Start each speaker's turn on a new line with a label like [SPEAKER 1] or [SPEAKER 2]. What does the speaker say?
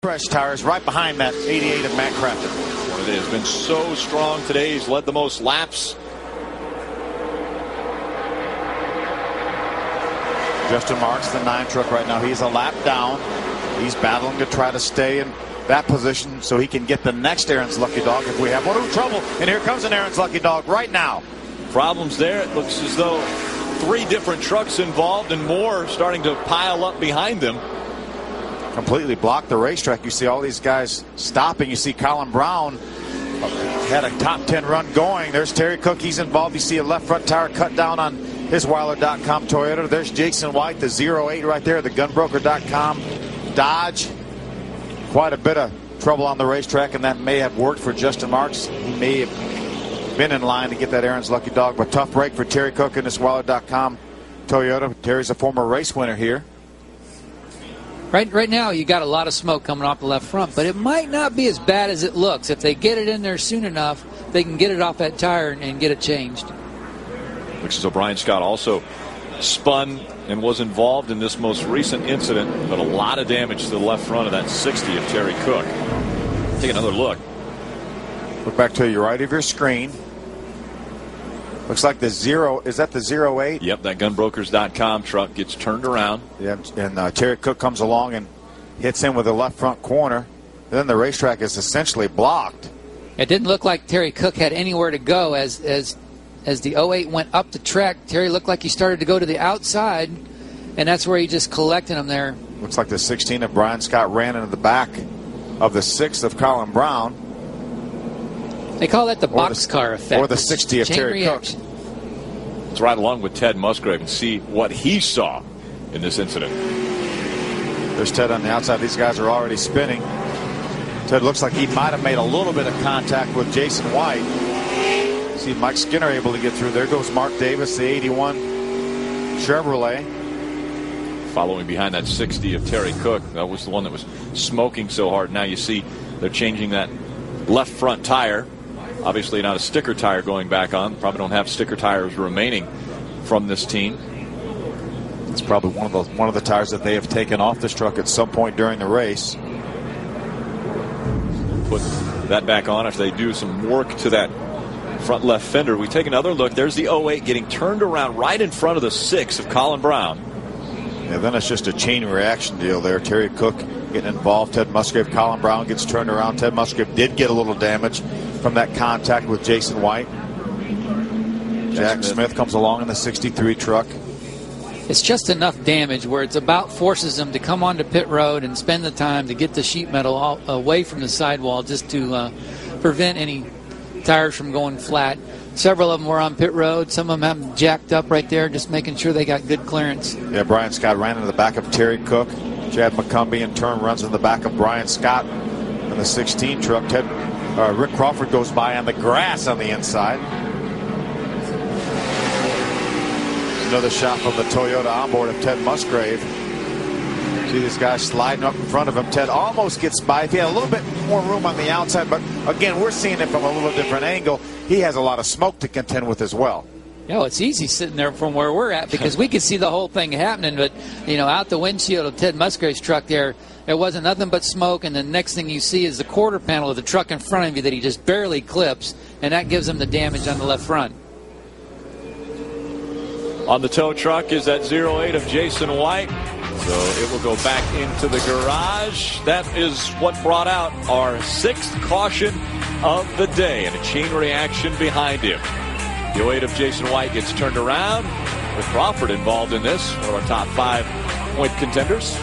[SPEAKER 1] Fresh tires right behind that 88 of Matt Crafton.
[SPEAKER 2] It has been so strong today. He's led the most laps.
[SPEAKER 1] Justin Marks, the 9 truck right now. He's a lap down. He's battling to try to stay in that position so he can get the next Aaron's Lucky Dog if we have one. Trouble. And here comes an Aaron's Lucky Dog right now.
[SPEAKER 2] Problems there. It looks as though 3 different trucks involved and more starting to pile up behind them.
[SPEAKER 1] Completely blocked the racetrack. You see all these guys stopping. You see Colin Brown had a top 10 run going. There's Terry Cook. He's involved. You see a left front tire cut down on his Weiler.com Toyota. There's Jason White, the 08 right there, the Gunbroker.com Dodge. Quite a bit of trouble on the racetrack, and that may have worked for Justin Marks. He may have been in line to get that Aaron's Lucky Dog, but tough break for Terry Cook in this Weiler.com Toyota. Terry's a former race winner here.
[SPEAKER 3] Right now, you got a lot of smoke coming off the left front, but it might not be as bad as it looks. If they get it in there soon enough, they can get it off that tire and get it changed.
[SPEAKER 2] Which is O'Brien Scott also spun and was involved in this most recent incident, but a lot of damage to the left front of that 60 of Terry Cook. Take another look.
[SPEAKER 1] Look back to your right of your screen. Looks like the 0, is that the 08?
[SPEAKER 2] Yep, that Gunbrokers.com truck gets turned around.
[SPEAKER 1] Yeah, and Terry Cook comes along and hits him with the left front corner. And then the racetrack is essentially blocked.
[SPEAKER 3] It didn't look like Terry Cook had anywhere to go as the 08 went up the track. Terry looked like he started to go to the outside, and that's where he just collected him there.
[SPEAKER 1] Looks like the 16 of Brian Scott ran into the back of the 6 of Colin Brown.
[SPEAKER 3] They call that the boxcar effect.
[SPEAKER 1] Or the 60 of Terry Cook.
[SPEAKER 2] Let's ride along with Ted Musgrave and see what he saw in this incident.
[SPEAKER 1] There's Ted on the outside. These guys are already spinning. Ted looks like he might have made a little bit of contact with Jason White. See Mike Skinner able to get through. There goes Mark Davis, the 81 Chevrolet.
[SPEAKER 2] Following behind that 60 of Terry Cook. That was the one that was smoking so hard. Now you see they're changing that left front tire. Obviously not a sticker tire going back on. Probably don't have sticker tires remaining from this team.
[SPEAKER 1] It's probably one of the tires that they have taken off this truck at some point during the race.
[SPEAKER 2] Put that back on if they do some work to that front left fender. We take another look. There's the 08 getting turned around right in front of the 6 of Colin Brown.
[SPEAKER 1] Yeah, then it's just a chain reaction deal there. Terry Cook getting involved. Ted Musgrave, Colin Brown gets turned around. Ted Musgrave did get a little damage from that contact with Jason White. Jack Smith comes along in the 63 truck.
[SPEAKER 3] It's just enough damage where it's about forces them to come onto pit road and spend the time to get the sheet metal away from the sidewall just to prevent any tires from going flat. Several of them were on pit road. Some of them have them jacked up right there, just making sure they got good clearance.
[SPEAKER 1] Yeah, Brian Scott ran into the back of Terry Cook. Chad McCumbee in turn runs in the back of Brian Scott in the 16 truck. Rick Crawford goes by on the grass on the inside. Another shot from the Toyota onboard of Ted Musgrave. See this guy sliding up in front of him. Ted almost gets by. If he had a little bit more room on the outside, but again, we're seeing it from a little different angle. He has a lot of smoke to contend with as well.
[SPEAKER 3] Yeah, it's easy sitting there from where we're at because we could see the whole thing happening. But, out the windshield of Ted Musgrave's truck there wasn't nothing but smoke. And the next thing you see is the quarter panel of the truck in front of you that he just barely clips. And that gives him the damage on the left front.
[SPEAKER 2] On the tow truck is that 08 of Jason White. So it will go back into the garage. That is what brought out our 6th caution of the day and a chain reaction behind him. The 08 of Jason White gets turned around with Crawford involved in this, one of our top 5 point contenders.